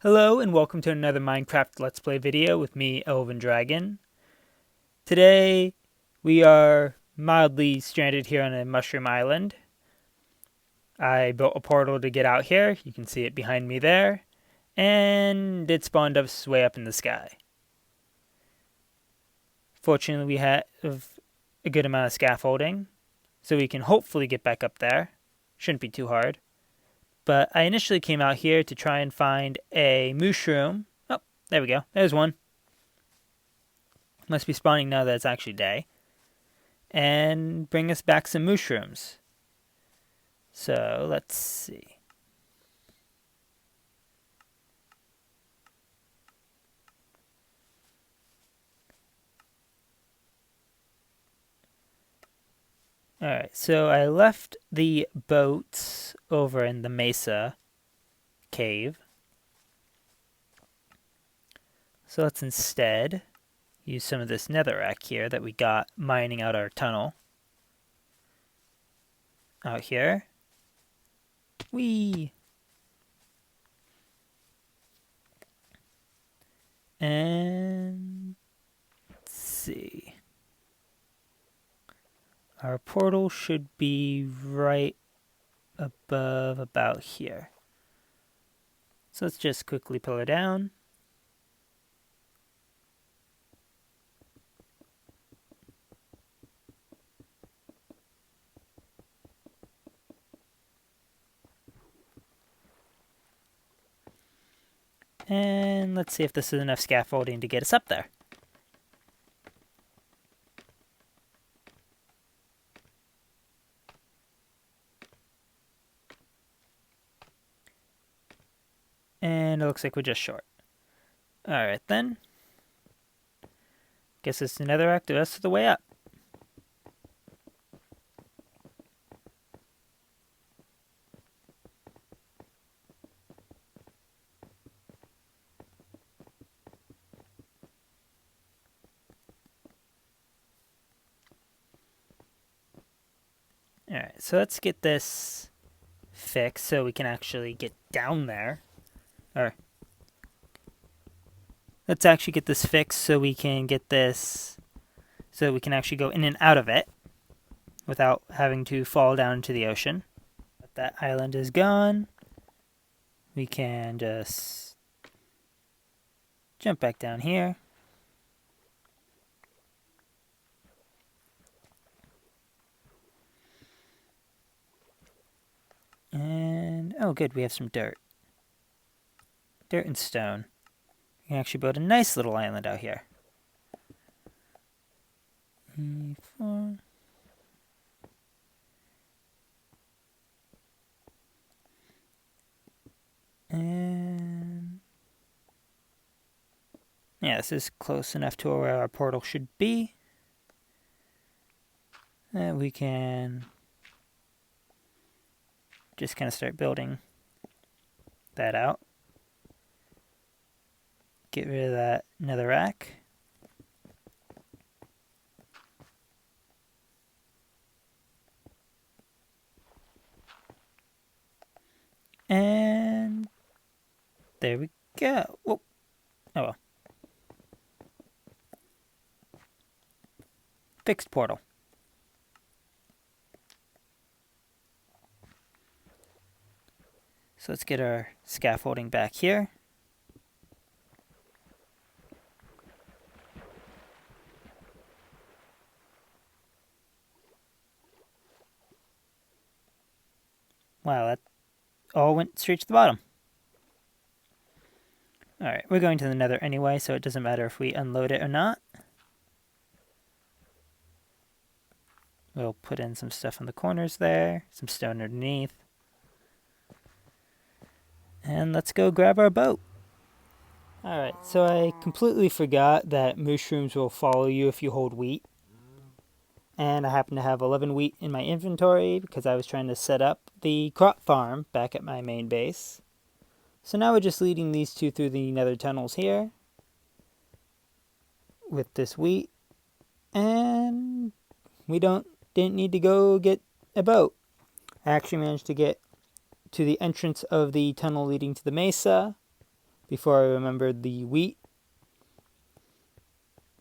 Hello and welcome to another Minecraft Let's Play video with me, Elven Dragon. Today we are mildly stranded here on a mushroom island. I built a portal to get out here, you can see it behind me there, and it spawned us way up in the sky. Fortunately we have a good amount of scaffolding, so we can hopefully get back up there. Shouldn't be too hard. But I initially came out here to try and find a mushroom. Oh, there we go. There's one. Must be spawning now that it's actually day. And bring us back some mushrooms. So, let's see. Alright, so I left the boats over in the mesa cave. So let's instead use some of this netherrack here that we got mining out our tunnel. Out here. Whee! And let's see. Our portal should be right above about here. So let's just quickly pull it down. And let's see if this is enough scaffolding to get us up there. And it looks like we're just short. Alright then. Guess it's another act the rest of the way up. Alright, so let's get this fixed so we can actually get down there. Or let's actually get this fixed so we can get this, so we can actually go in and out of it without having to fall down into the ocean. But that island is gone. We can just jump back down here. And, oh good, we have some dirt. Dirt and stone. We can actually build a nice little island out here. 4. And yeah, this is close enough to where our portal should be. And we can just kind of start building that out. Get rid of that netherrack. And there we go. Whoa. Oh well. Fixed portal. So let's get our scaffolding back here. Wow, that all went straight to the bottom. Alright, we're going to the nether anyway, so it doesn't matter if we unload it or not. We'll put in some stuff in the corners there, some stone underneath. And let's go grab our boat. Alright, so I completely forgot that mushrooms will follow you if you hold wheat. And I happen to have 11 wheat in my inventory because I was trying to set up the crop farm back at my main base. So now we're just leading these two through the nether tunnels here with this wheat. And we didn't need to go get a boat. I actually managed to get to the entrance of the tunnel leading to the mesa before I remembered the wheat.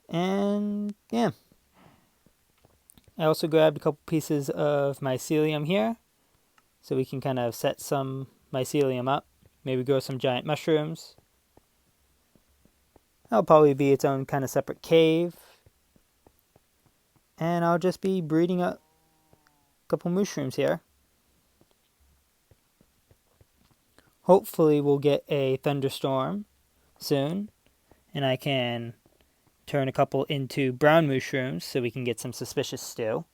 And yeah, I also grabbed a couple pieces of mycelium here, so we can kind of set some mycelium up. Maybe grow some giant mushrooms. That'll probably be its own kind of separate cave. And I'll just be breeding up a couple mushrooms here. Hopefully we'll get a thunderstorm soon, and I can turn a couple into brown mushrooms so we can get some suspicious stew.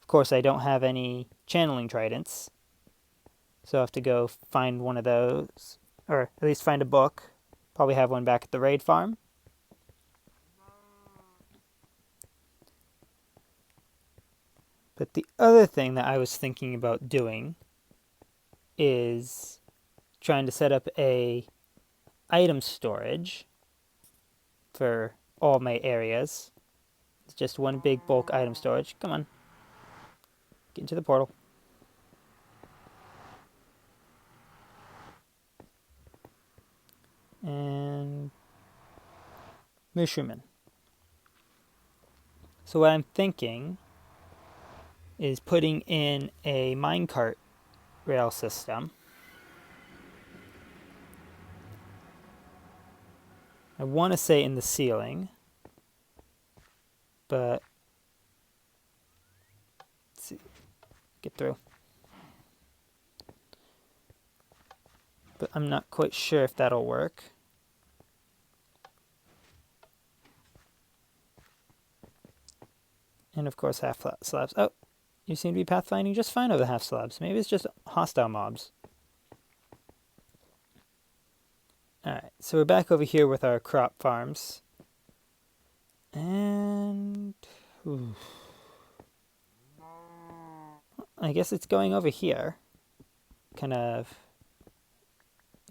Of course, I don't have any channeling tridents, so I'll have to go find one of those, or at least find a book. Probably have one back at the raid farm. But the other thing that I was thinking about doing is trying to set up a item storage for all my areas. It's just one big bulk item storage. Come on. Get into the portal. And Mooshroomin. So what I'm thinking is putting in a minecart rail system. I want to say in the ceiling, but let's see, get through. But I'm not quite sure if that'll work. And of course half flat slabs. Oh, you seem to be pathfinding just fine over the half slabs. Maybe it's just hostile mobs. Alright, so we're back over here with our crop farms. And I guess it's going over here. Kind of.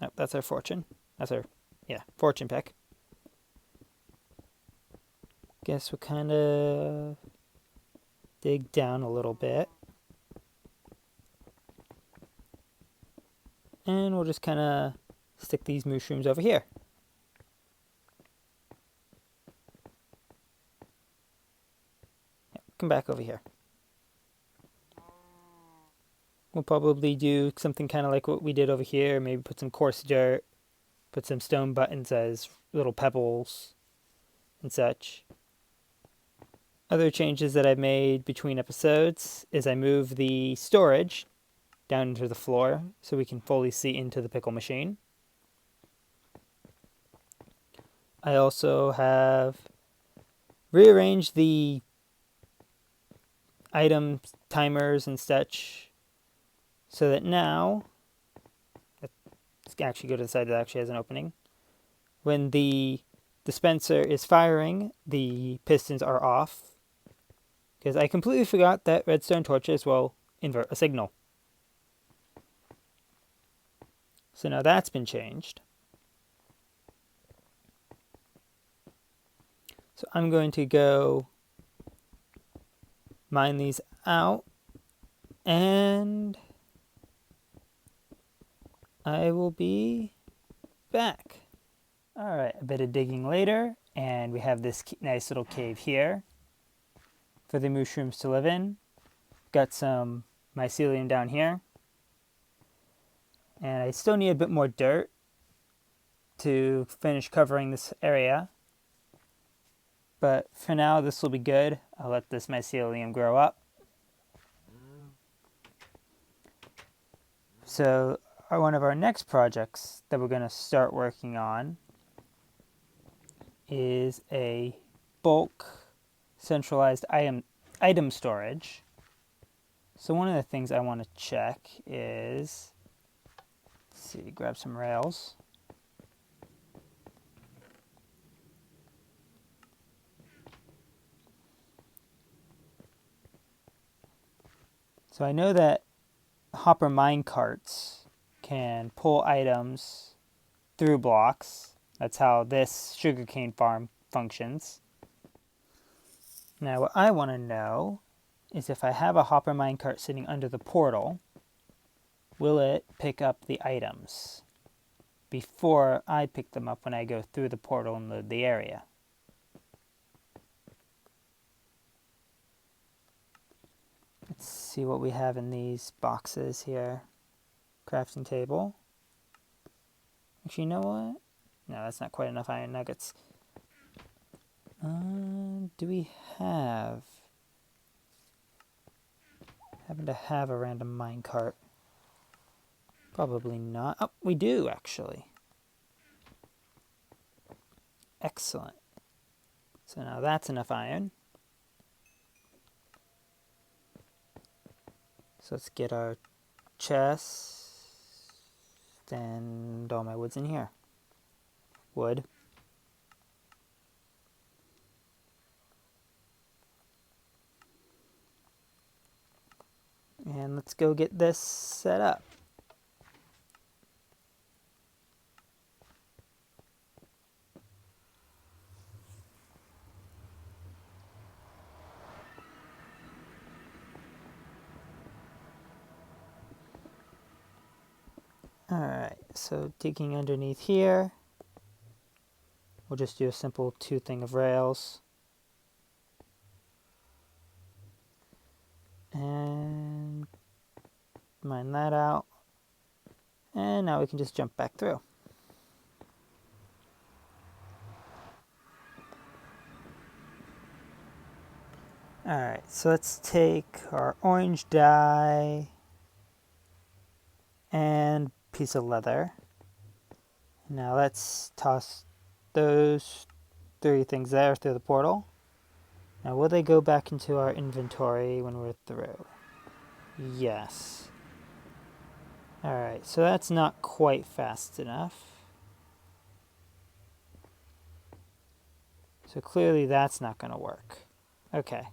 Oh, that's our fortune. That's our, fortune pick. Guess we'll kind of dig down a little bit. And we'll just kind of stick these mushrooms over here. Come back over here. We'll probably do something kind of like what we did over here. Maybe put some coarse dirt, put some stone buttons as little pebbles and such. Other changes that I've made between episodes is I moved the storage down into the floor so we can fully see into the pickle machine. I also have rearranged the item timers and such so that now, let's actually go to the side that actually has an opening. When the dispenser is firing, the pistons are off, because I completely forgot that redstone torches will invert a signal. So now that's been changed. So I'm going to go mine these out, and I will be back. Alright, a bit of digging later, and we have this nice little cave here for the mushrooms to live in. Got some mycelium down here. And I still need a bit more dirt to finish covering this area. But for now, this will be good. I'll let this mycelium grow up. So one of our next projects that we're going to start working on is a bulk centralized item storage. So one of the things I want to check is, let's see, grab some rails. So I know that hopper minecarts can pull items through blocks. That's how this sugarcane farm functions. Now what I want to know is if I have a hopper minecart sitting under the portal, will it pick up the items before I pick them up when I go through the portal and load the area. Let's see what we have in these boxes here. Crafting table. Actually, you know what? No, that's not quite enough iron nuggets. Do we happen to have a random minecart? Probably not. Oh, we do, actually. Excellent. So now that's enough iron. So let's get our chest and all my wood's in here. Wood. And let's go get this set up. Alright, so digging underneath here, we'll just do a simple 2 thing of rails. And mine that out. And now we can just jump back through. Alright, so let's take our orange dye and piece of leather. Now let's toss those 3 things there through the portal. Now will they go back into our inventory when we're through? Yes. Alright, so that's not quite fast enough. So clearly that's not going to work. Okay.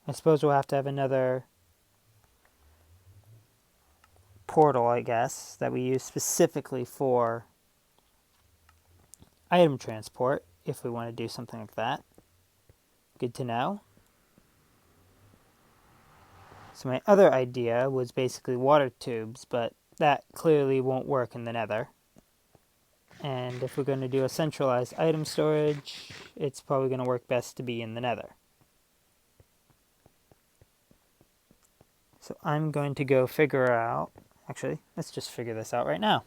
I suppose we'll have to have another portal, I guess, that we use specifically for item transport, if we want to do something like that. Good to know. So my other idea was basically water tubes, but that clearly won't work in the nether. And if we're going to do a centralized item storage, it's probably going to work best to be in the nether. So I'm going to go figure out, actually, let's just figure this out right now.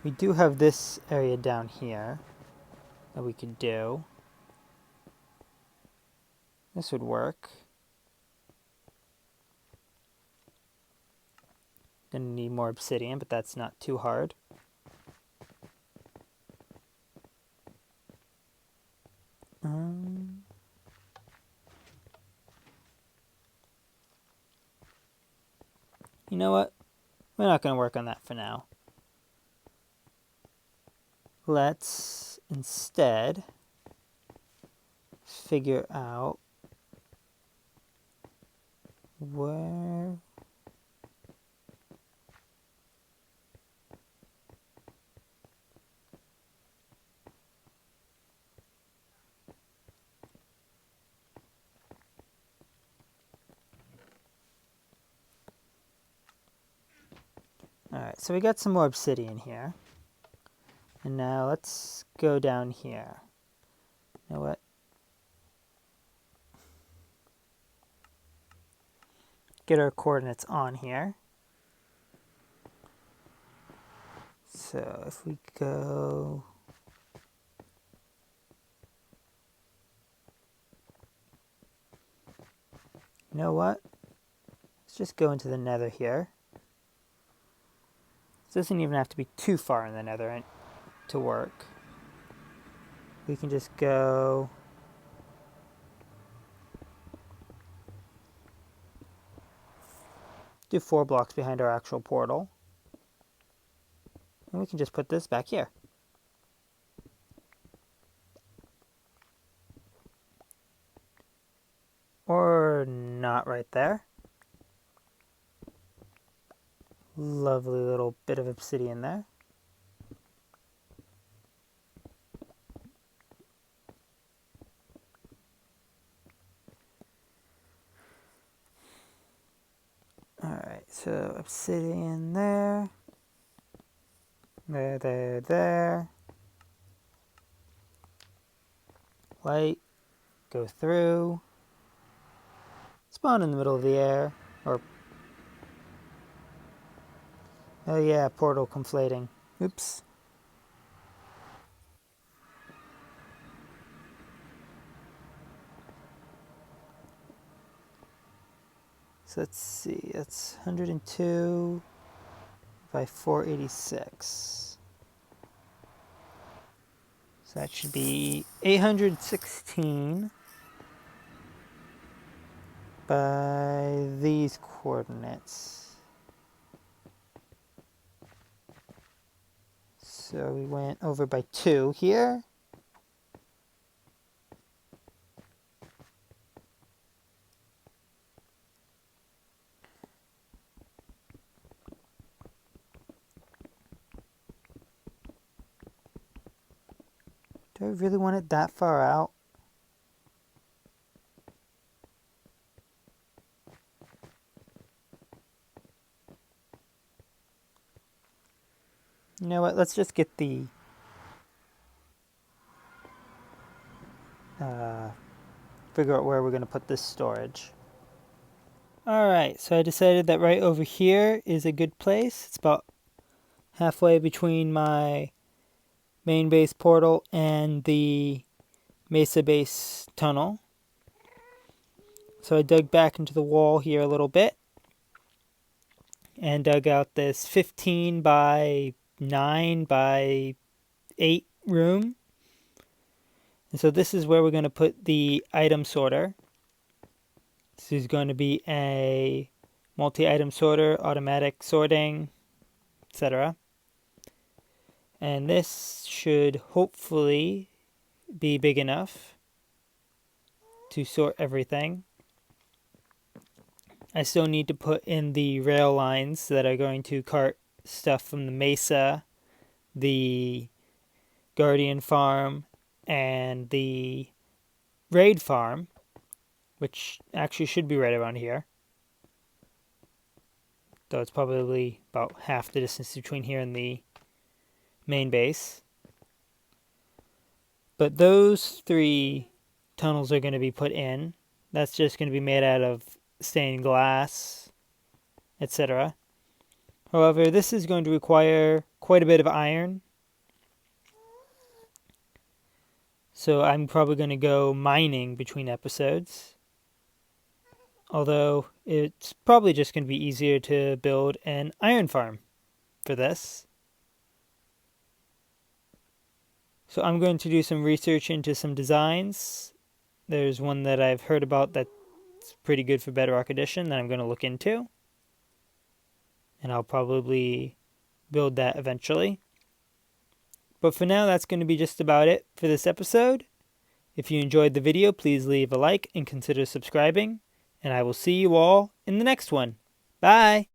We do have this area down here that we could do. This would work. Gonna need more obsidian, but that's not too hard. You know what? We're not gonna work on that for now. Let's instead figure out where Alright, so we got some more obsidian here. And now let's go down here. You know what? Get our coordinates on here. So if we go... You know what? Let's just go into the nether here. It doesn't even have to be too far in the nether to work. We can just go... do 4 blocks behind our actual portal. And we can just put this back here. Or not right there. Lovely little bit of obsidian there. so obsidian there. There. Light, go through. Spawn in the middle of the air. Or, oh yeah, portal conflating. Oops. So let's see, that's 102 by 486. So that should be 816 by these coordinates. So we went over by 2 here. Do I really want it that far out? You know what, let's just get the figure out where we're going to put this storage. Alright, so I decided that right over here is a good place. It's about halfway between my main base portal and the mesa base tunnel. So I dug back into the wall here a little bit and dug out this 15 by 9 by 8 room. And so this is where we're going to put the item sorter. This is going to be a multi-item sorter, automatic sorting, etc. And this should hopefully be big enough to sort everything. I still need to put in the rail lines that are going to cart stuff from the mesa, the guardian farm, and the raid farm, which actually should be right around here. Though it's probably about half the distance between here and the main base. But those 3 tunnels are going to be put in. That's just going to be made out of stained glass, etc. However, this is going to require quite a bit of iron. So I'm probably going to go mining between episodes. Although it's probably just going to be easier to build an iron farm for this. So I'm going to do some research into some designs. There's one that I've heard about that's pretty good for Bedrock Edition that I'm going to look into. And I'll probably build that eventually. But for now, that's going to be just about it for this episode. If you enjoyed the video, please leave a like and consider subscribing. And I will see you all in the next one. Bye!